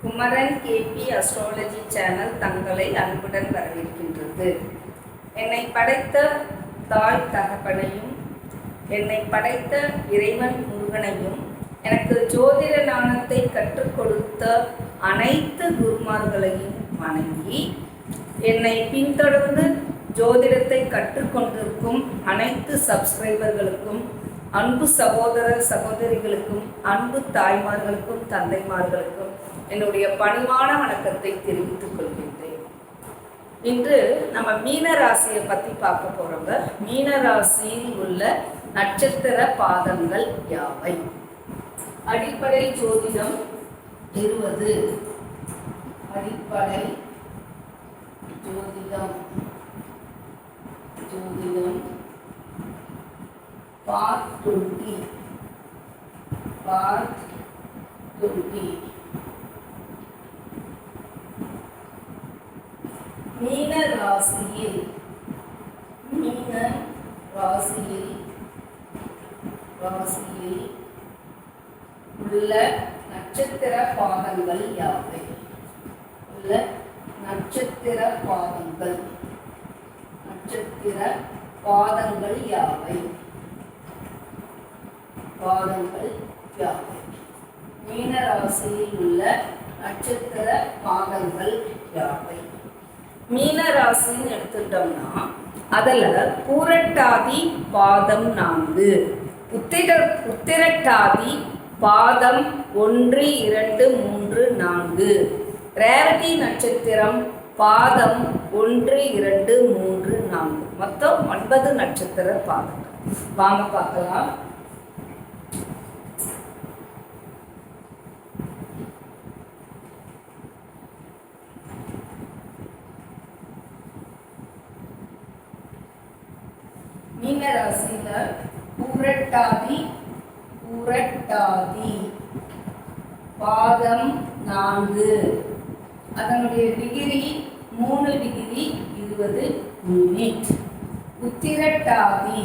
Kumaran KP astrology channel தங்களை அன்புடன் வரவேற்கின்றது. என்னை படைத்த தாய் தகப்பனையும் என்னை படைத்த இறைவன் முருகனையும் எனக்கு ஜோதிட ஞானத்தை கற்றுக் கொடுத்த அனைத்து குருமார்களையும் வணங்கி என்னை பின்தொடர்ந்து ஜோதிடத்தை கற்றுக்கொண்டிருக்கும் அனைத்து சப்ஸ்கிரைபர்களுக்கும், அன்பு சகோதர சகோதரிகளுக்கும், அன்பு தாய்மார்களுக்கும், தந்தைமார்களுக்கும் என்னுடைய பணிவான வணக்கத்தை தெரிவித்துக் கொள்கின்றேன். இன்று நம்ம மீன ராசியை பற்றி பார்க்க போகிறோங்க. மீன ராசியில் உள்ள நட்சத்திர பாதங்கள் யாவை? அடிப்படை ஜோதிடம் 20. அடிப்படை ஜோதிடம் பார்ட் 20. மீன ராசியில் உள்ள நட்சத்திர பாதங்கள் யாவை? நட்சத்திர பாதங்கள் யாவை? மீன ராசியில் உள்ள நட்சத்திர பாதங்கள் யாவை? மீன ராசின்னு எடுத்துட்டோம்னா அதில் பூரட்டாதி பாதம் 4, உத்திரட்டாதி பாதம் 1, 2, 3, 4, ரேவதி நட்சத்திரம் பாதம் 1, 2, 3, 4, மொத்தம் 9 நட்சத்திர பாதங்கள். வாங்க பார்க்கலாம். மீன ராசியில பூரட்டாதி பாதம் 4, அதனுடைய டிகிரி 3 டிகிரி 20 மினிட். உத்திரட்டாதி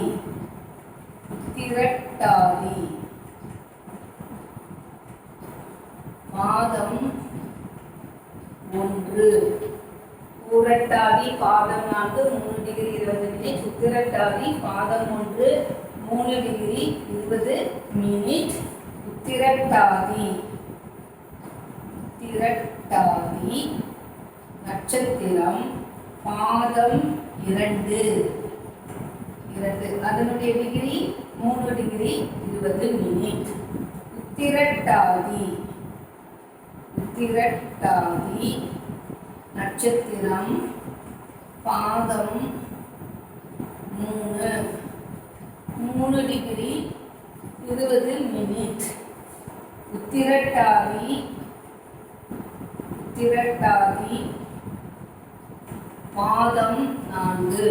பாதம் 1, பூரட்டாதி பாதம் 4 3 டிகிரி 20 மினிட். உத்திரட்டாதி பாதம் 1 3 டிகிரி 20 மினிட். உத்திரட்டாதி நட்சத்திரம் பாதம் 2, அதனுடைய டிகிரி 3 டிகிரி 20 மினிட். உத்திரட்டாதி நட்சத்திரம் பாதம் 3 டிகிரி 20 மினிட். உத்திரட்டாதி பாதம் 4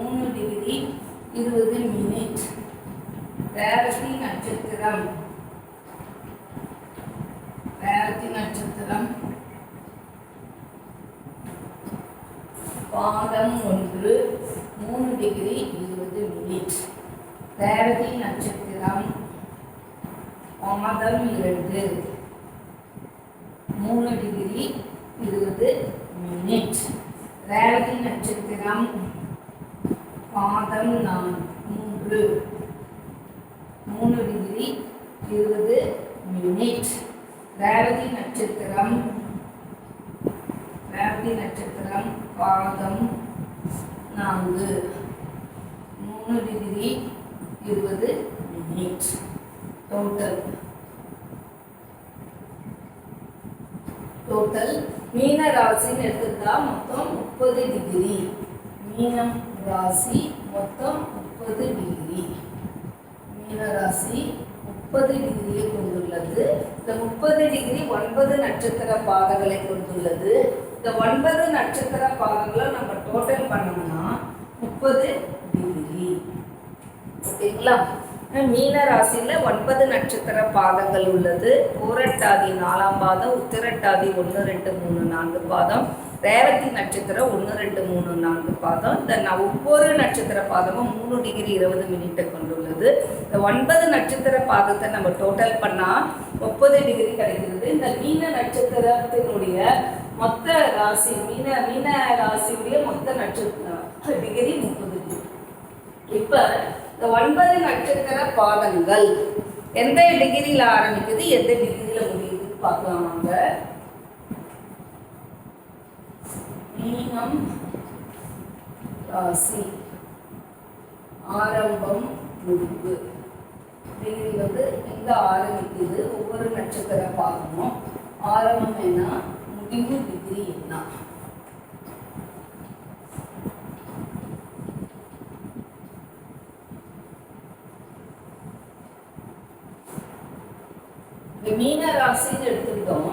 3 டிகிரி 20 மினிட். ரேவதி நட்சத்திரம் பாதம் 1 3 டிகிரி 20 மினிட். ரேவதி நட்சத்திரம் பாதம் 2 3 டிகிரி 20 மினிட். ரேவதி நட்சத்திரம் பாதம் 3 டிகிரி 20 மினிட். ரேவதி நட்சத்திரம் பாதம் 4 3 டிகிரி 20 மினிட். டோட்டல் மீன ராசின்னு எடுத்துக்கிட்டா மொத்தம் 30 டிகிரி. மீனம் ராசி மொத்தம் 30 டிகிரி. மீன ராசி 30 டிகிரியை கொண்டுள்ளது. இந்த 30 டிகிரி 9 நட்சத்திர பாதங்களை கொண்டுள்ளது. இந்த 9 நட்சத்திர பாதங்களை நம்ம டோட்டல் பண்ணோம்னா 30 டிகிரி. ஓகேங்களா? மீன ராசியில் 9 நட்சத்திர பாதங்கள் உள்ளது. பூரட்டாதி 4ஆம் பாதம், உத்திரட்டாதி 1, 2, 3, 4 பாதம், ரேவதி நட்சத்திரம் 1 2 3 4 பாதம். இந்த ஒவ்வொரு நட்சத்திர பாதமும் 3 டிகிரி 20 மினிட்டை கொண்டுள்ளது. இந்த 9 நட்சத்திர பாதத்தை நம்ம டோட்டல் பண்ணால் 30 டிகிரி கிடைக்கிறது. இந்த மீன நட்சத்திரத்தினுடைய மொத்த ராசி மீன ராசியுடைய மொத்த நட்சத்திர டிகிரி 30 டிகிரி. இப்போ இந்த 9 நட்சத்திர பாதங்கள் எந்த டிகிரியில் ஆரம்பிக்குது, எந்த டிகிரியில் முடியுதுன்னு பார்க்கலாம். வாங்க. மீனம் ராசி ஆரம்பம் முடிவு டிகிரி எங்க ஆரம்பிக்குது, ஒவ்வொரு நட்சத்திர பாதமும் ஆரம்பம் என்ன, முடிவு டிகிரி என்ன. மீன ராசின்னு எடுத்துக்கிட்டோம்.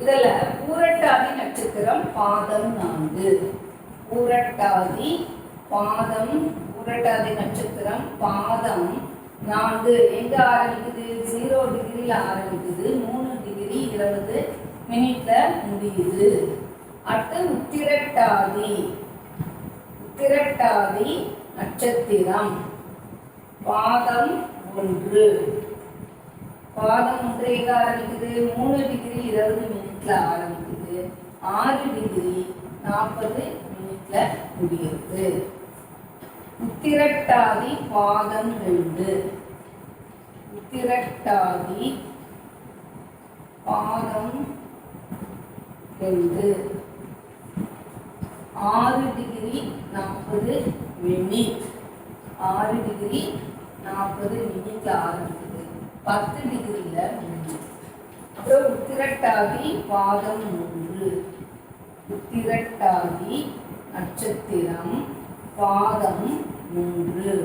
இதுல பூரட்டாதி நட்சத்திரம் பாதம் 4. பூரட்டாதி பாதம், பூரட்டாதி நட்சத்திரம் பாதம் 4 எங்க ஆரம்பிக்குது, 0 டிகிரியில் ஆரம்பிக்குது, 3 டிகிரி 20 மினிட்ல முடியுது. அடுத்து உத்திரட்டாதி, உத்திரட்டாதி நட்சத்திரம் பாதம் 1. பாதம் 1 எங்க ஆரம்பிக்குது, 3 டிகிரி 20 மினிட்ல ஆரம்பிக்குது, 6 டிகிரி 40 மினிட்ல முடியுது. உத்திரட்டாதி பாதம் 2. உத்திரட்டாதி பாதம் 2 6 டிகிரி 40 மினிட், 6 டிகிரி 40 மினிட்ல ஆரம்பிக்குது, 10 டிகிரியில முடியுது. அப்புறம் உத்திரட்டாதி பாதம் 3. உத்திரட்டாதி நட்சத்திரம் பாதம் 3.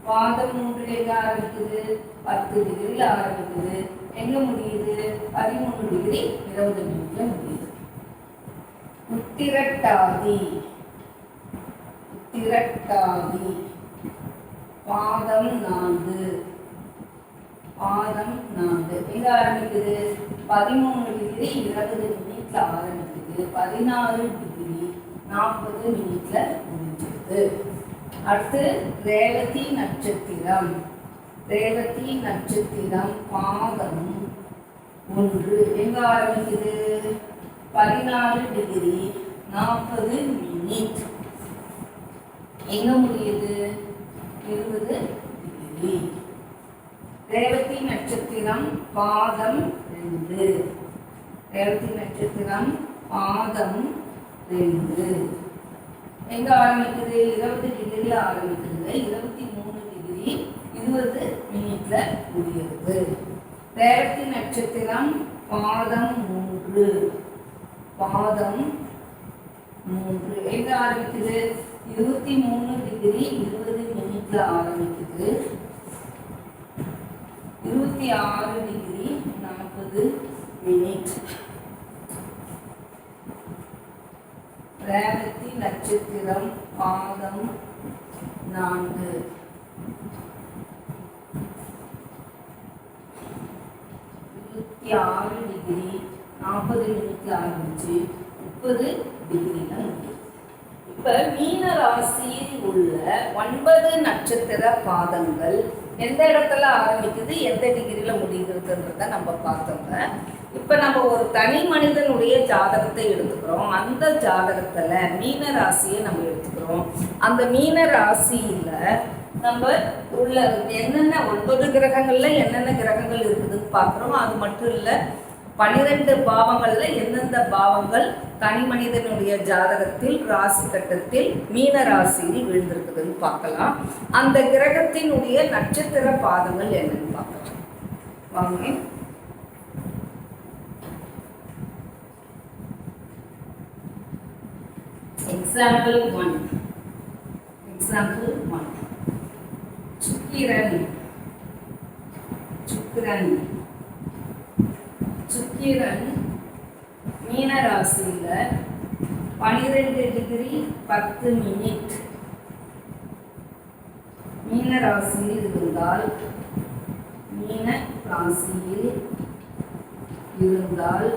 பாதம் 3 எங்க ஆரம்பிக்குது, 10 டிகிரியில் ஆரம்பிக்குது, எங்க முடியுது, 13 டிகிரி 20 மினிட்ல முடியுது. உத்திரட்டாதி, உத்திரட்டாதி பாதம் 4. பாதம் 4 எங்க ஆரம்பிக்குது, 13 டிகிரி 20 மினிட்ல ஆரம்பிக்குது, 16 டிகிரி 40 மினிட்ல முடிஞ்சிருது. அடுத்து ரேவதி நட்சத்திரம், ரேவதி நட்சத்திரம் பாதம் 1 எங்க ஆரம்பிக்குது, 14 டிகிரி 40 மினிட், எங்க முடியுது, 20 டிகிரி. ரேவதி நட்சத்திரம் பாதம் 2. ரேவதி நட்சத்திரம் பாதம் 2 எங்க ஆரம்பிக்குது, 20 டிகிரியில் ஆரம்பிக்குது, 23 டிகிரி 20 மினிட்ல முடியுது. ரேவதி நட்சத்திரம் பாதம் 3. பாதம் 3 எங்க ஆரம்பிக்குது, 23 டிகிரி 20 மினிட்ல ஆரம்பிக்குது, 26 டிகிரி 40 மினிட். ரேவதி நட்சத்திரம் பாதம் 4. 26 டிகிரி 40 மினிட்ல ஆரம்பிச்சு 30 டிகிரில முடியும். இப்ப மீன ராசியில் உள்ள 9 நட்சத்திர பாதங்கள் எந்த இடத்துல ஆரம்பிக்குது, எந்த டிகிரியில் முடிகிறதுன்றத நம்ம பார்த்தோங்க. இப்போ நம்ம ஒரு தனி மனிதனுடைய ஜாதகத்தை எடுத்துக்கிறோம். அந்த ஜாதகத்தில் மீன ராசியை நம்ம எடுத்துக்கிறோம். அந்த மீன ராசியில் நம்ம உள்ள என்னென்ன 9 கிரகங்களில் என்னென்ன கிரகங்கள் இருக்குதுன்னு பார்க்குறோம். அது மட்டும் இல்லை, 12 பாவங்களில் எந்தெந்த பாவங்கள் தனி மனிதனுடைய ஜாதகத்தில் ராசி கட்டத்தில் மீன ராசியில் விழுந்திருக்குதுன்னு பார்க்கலாம். அந்த கிரகத்தினுடைய நட்சத்திர பாதங்கள் என்னன்னு பார்க்கலாம் வாங்க. எக்ஸாம்பிள் 1 சுக்கிரன். சுக்கிரன் மீன ராசியில 12 டிகிரி 10 மினிட் மீன ராசியில் இருந்தால், மீன ராசியில் இருந்தால்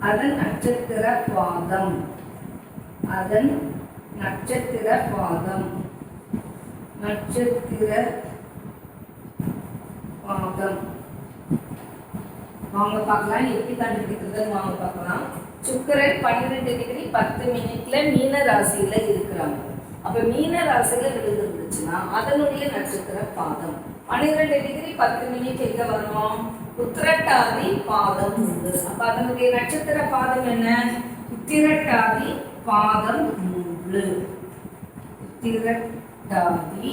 அதன் நட்சத்திர பாதம், அதன் நட்சத்திர பாதம், நட்சத்திர பாதம். வாங்க பார்க்கலாம் எப்படி கண்டுபிடிக்கிறது. வாங்க பார்க்கலாம். சுக்கிரன் 12 டிகிரி 10 மினிட்ல மீன ராசியில இருக்கிறாங்க. அப்ப மீன ராசியில விழுந்துருந்துச்சுன்னா அதனுடைய நட்சத்திர பாதம் 12 டிகிரி 10 மினிட் எங்க வரும்? உத்திரட்டாதி பாதம் உண்டு. அப்ப அதனுடைய நட்சத்திர பாதம் என்ன? உத்திரட்டாதி பாதம் 3. உத்திரட்டாதி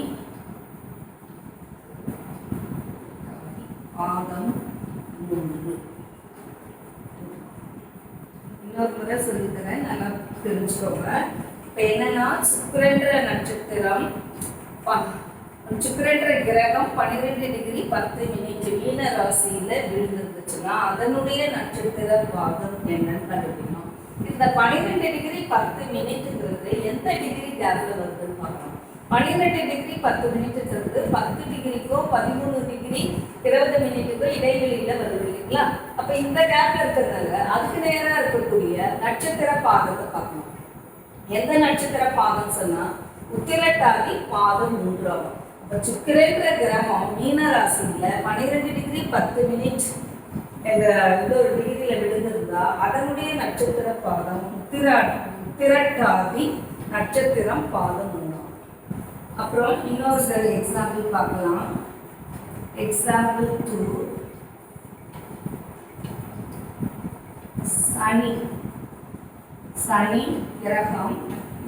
பாதம் 3. இன்னொரு முறை சொல்லித்தரேன், நல்லா தெரிஞ்சுக்கோங்க. இப்போ என்னன்னா சுக்கிரன்ற நட்சத்திரம், சுக்கிரன்ற கிரகம் 12 டிகிரி 10 மினிட் மீன ராசியில விழுந்துருச்சுன்னா அதனுடைய நட்சத்திர பாதம் என்னன்னு கண்டுபிடிக்கணும். இந்த 12 டிகிரி 10 மினிட்ங்கிறது எந்த டிகிரி கேப்ல வருதுன்னு பார்க்கணும். 12 டிகிரி 10 மினிட்ங்கிறது 10 டிகிரிக்கோ 13 டிகிரி 20 மினிட்டுக்கோ இடைவெளியில வருது இல்லைங்களா? அப்ப இந்த கேப்ல இருக்கிறதுனால அதுக்கு நேரா இருக்கக்கூடிய நட்சத்திர பாதத்தை பார்க்கணும். எந்த நட்சத்திர பாதம் சொன்னா உத்திரட்டாதி பாதம் 3 ஆகும். அப்ப சுக்கிரன்ற கிரகம் மீன ராசியில 12 டிகிரி 10 மினிட் என்ற ஒரு டிகிரியில விழுந்திருந்தா அதனுடைய நட்சத்திர பாதம் உத்திரட்டாதி நட்சத்திரம் பாதம் 3. அப்புறம் இன்னொரு எக்ஸாம்பிள் பார்க்கலாம். எக்ஸாம்பிள் 2. சனி கிரகம்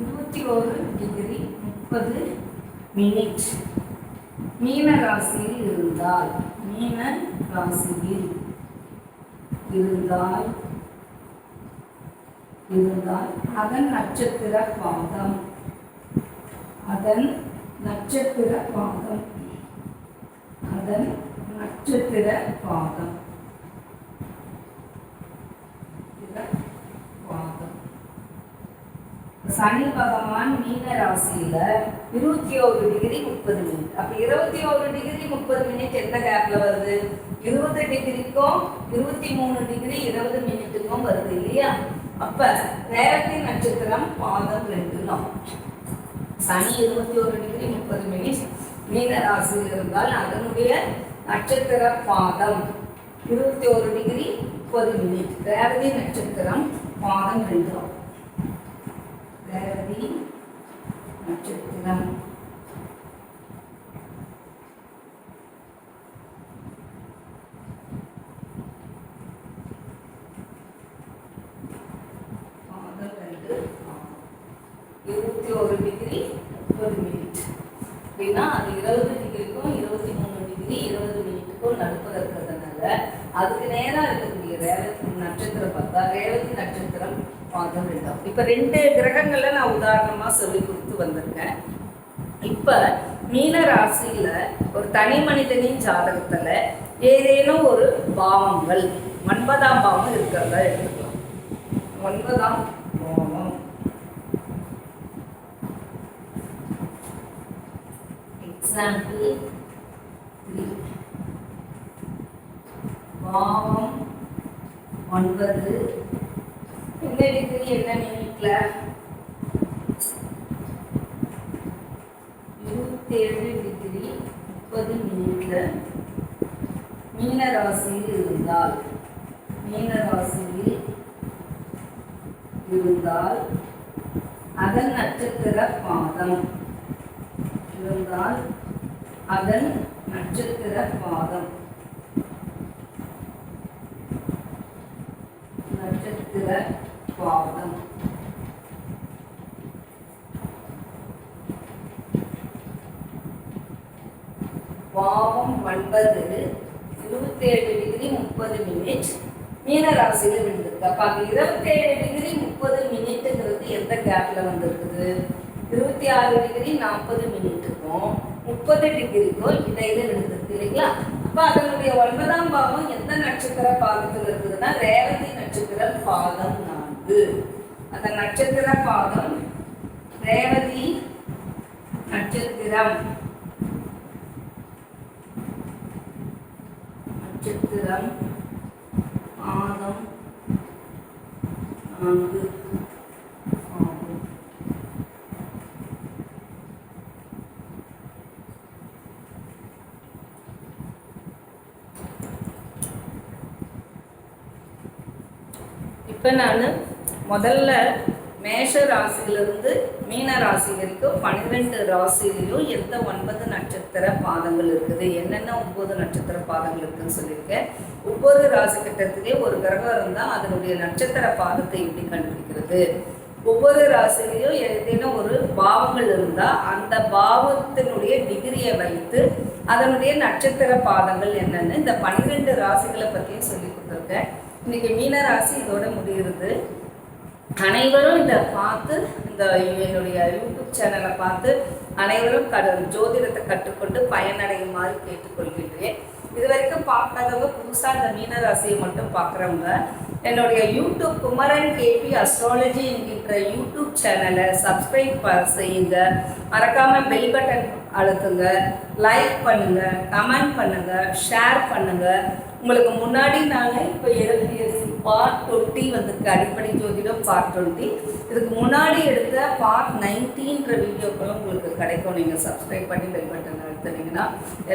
21 டிகிரி 30 மினிட் மீன ராசியில் இருந்தால் அதன் நட்சத்திர பாதம் சனி பகவான் மீன ராசியில 21 டிகிரி 30 மினிட். அப்ப 21 டிகிரி 30 மினிட் எந்த கேப்ல வருது? 20 டிகிரிக்கும் 23 டிகிரி 20 மினிட்டுக்கும் வருது இல்லையா? அப்ப ரேவதி நட்சத்திரம் பாதம் 2. சனி 21 டிகிரி 30 மினிட் மீன ராசியில் இருந்தால் அதனுடைய நட்சத்திர பாதம் 21 டிகிரி 30 மினிட். ரேவதி நட்சத்திரம் பாதம் 2. ரேவதி நட்சத்திரம் பாதம் 2 21 டிகிரி 30 மினிட் அப்படின்னா அது 20 டிகிரிக்கும் 23 டிகிரி 20 மினிட்டுக்கும் நடுப்புற இருக்கிறதுனால அதுக்கு நேராக இருக்கக்கூடிய ரேவதி நட்சத்திரம் பார்த்தா ரேவதி நட்சத்திரம் பாதம் 2. இப்ப 2 கிரகங்கள்ல நான் உதாரணமா சொல்லி கொடுத்து வந்திருக்கேன். இப்ப மீன ராசியில ஒரு தனி மனிதனின் ஜாதகத்துல ஏதேனும் ஒரு பாவங்கள் 9ஆம் பாவம் இருக்கிறதா எடுத்துக்கலாம். 9ஆம் பாவம் எக்ஸாம்பிள் 3. பாவம் 9 என்ன டிகிரி என்ன மினிட்ல 27 டிகிரி 30 மினிட்ல மீன ராசியில் இருந்தால் அதன் நட்சத்திர பாதம் பாவம் 9 27 டிகிரி 30 மினிட் மீன ராசியில விழுந்திருக்கு. அப்ப அது 27 டிகிரி 30 மினிட்டுங்கிறது எந்த கேப்ல வந்திருக்குது? 26 டிகிரி 40 மினிட்டுக்கும் 30 டிகிரிக்கும் இடையில விழுந்திருக்கு இல்லைங்களா? அப்ப அதனுடைய 9ஆம் பாவம் எந்த நட்சத்திர பாதத்தில் இருக்குதுன்னா ரேவதி நட்சத்திரம் பாதம் 4. அந்த நட்சத்திர பாதம் ரேவதி நட்சத்திரம் பாதம் 4 ஆகும். இப்போ நான் முதல்ல மேஷ ராசியிலிருந்து மீன ராசி வரைக்கும் 12 ராசியிலையும் எந்த 9 நட்சத்திர பாதங்கள் இருக்குது, என்னென்ன 9 நட்சத்திர பாதங்கள் இருக்குதுன்னு சொல்லியிருக்கேன். 9 ராசி கட்டத்திலே ஒரு கிரகம் இருந்தால் அதனுடைய நட்சத்திர பாதத்தை எப்படி கண்டுபிடிக்கிறது, ஒவ்வொரு ராசிலையும் ஏதேனும் ஒரு பாவங்கள் இருந்தால் அந்த பாவத்தினுடைய டிகிரியை வைத்து அதனுடைய நட்சத்திர பாதங்கள் என்னென்னு இந்த 12 ராசிகளை பற்றியும் சொல்லி கொடுத்துருக்கேன். இன்றைக்கி மீன ராசி இதோட முடிகிறது. அனைவரும் இதை பார்த்து இந்த என்னுடைய யூடியூப் சேனலை பார்த்து அனைவரும் ஜோதிடத்தை கற்றுக்கொண்டு பயனடையுமாறு கேட்டுக்கொள்கின்றேன். இது வரைக்கும் பார்க்காதவங்க புதுசாக இந்த மீனராசியை மட்டும் பார்க்குறவங்க என்னுடைய யூடியூப் குமரன் கேபி அஸ்ட்ராலஜி என்கின்ற யூடியூப் சேனலை சப்ஸ்கிரைப் செய்யுங்க. மறக்காமல் பெல் பட்டன் அழுத்துங்க, லைக் பண்ணுங்கள், கமெண்ட் பண்ணுங்கள், ஷேர் பண்ணுங்கள். உங்களுக்கு முன்னாடி நாங்கள் இப்போ எழுதியது பார்ட் 20 வந்துருக்கு, அடிப்படை ஜோதிடம் பார்ட் 20. இதுக்கு முன்னாடி எடுத்த பார்ட் 19ன்ற வீடியோக்களும் உங்களுக்கு கிடைக்கும். நீங்கள் சப்ஸ்கிரைப் பண்ணி பெல் பட்டன் அழுத்துனீங்கன்னா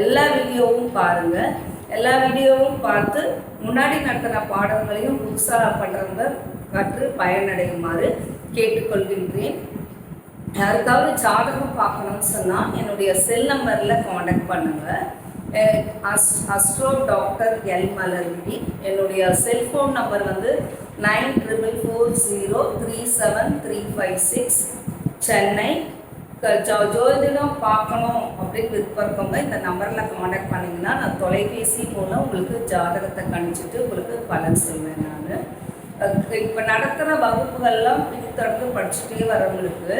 எல்லா வீடியோவும் பாருங்கள். எல்லா வீடியோவும் பார்த்து முன்னாடி நடத்தின பாடங்களையும் புதுசாக பண்ணுறவங்க கற்று பயனடையுமாறு கேட்டுக்கொள்கின்றேன். யாருக்காவது ஜாதகம் பார்க்கணும்னு சொன்னால் என்னுடைய செல் நம்பரில் காண்டாக்ட் பண்ணுங்கள். Astro doctor L Malarvizhi. என்னுடைய செல்ஃபோன் நம்பர் வந்து 9440373556 சென்னை. ஜோதிடம் பார்க்கணும் அப்படின்னு விருப்பம் இந்த நம்பரில் காண்டாக்ட் பண்ணிங்கன்னா நான் தொலைபேசி மூலம் உங்களுக்கு ஜாதகத்தை கணிச்சிட்டு உங்களுக்கு பலன் சொல்வேன். நான் இப்போ நடத்துகிற வகுப்புகள்லாம் பின்தொடர்ந்து படிச்சுட்டே வரவங்களுக்கு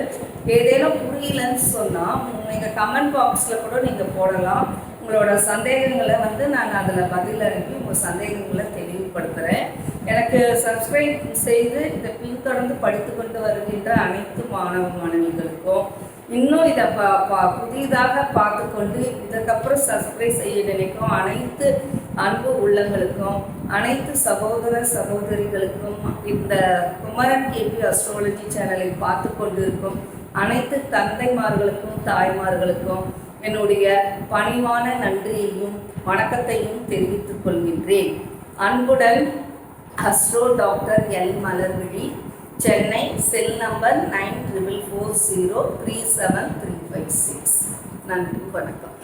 ஏதேனும் புரியலன்னு சொன்னால் நீங்கள் கமெண்ட் பாக்ஸில் கூட நீங்கள் போடலாம். உங்களோட சந்தேகங்களை வந்து நான் அதில் பதில் அனுப்பி உங்கள் சந்தேகங்களை தெளிவுபடுத்துகிறேன். எனக்கு சப்ஸ்கிரைப் செய்து இதை பின்தொடர்ந்து படித்து கொண்டு வருகின்ற அனைத்து மாணவ மாணவிகளுக்கும், இன்னும் இதை புதிதாக பார்த்து கொண்டு இதுக்கப்புறம் சப்ஸ்கிரைப் செய்ய நினைக்கும் அனைத்து அன்பு உள்ளங்களுக்கும், அனைத்து சகோதர சகோதரிகளுக்கும், இந்த குமரன் கேபி அஸ்ட்ராலஜி சேனலை பார்த்து கொண்டிருக்கும் அனைத்து தந்தைமார்களுக்கும் தாய்மார்களுக்கும் என்னுடைய பணிவான நன்றியையும் வணக்கத்தையும் தெரிவித்துக் கொள்கின்றேன். அன்புடன் astro doctor L Malarvizhi, Chennai. Cell number 9440373556. நன்றி, வணக்கம்.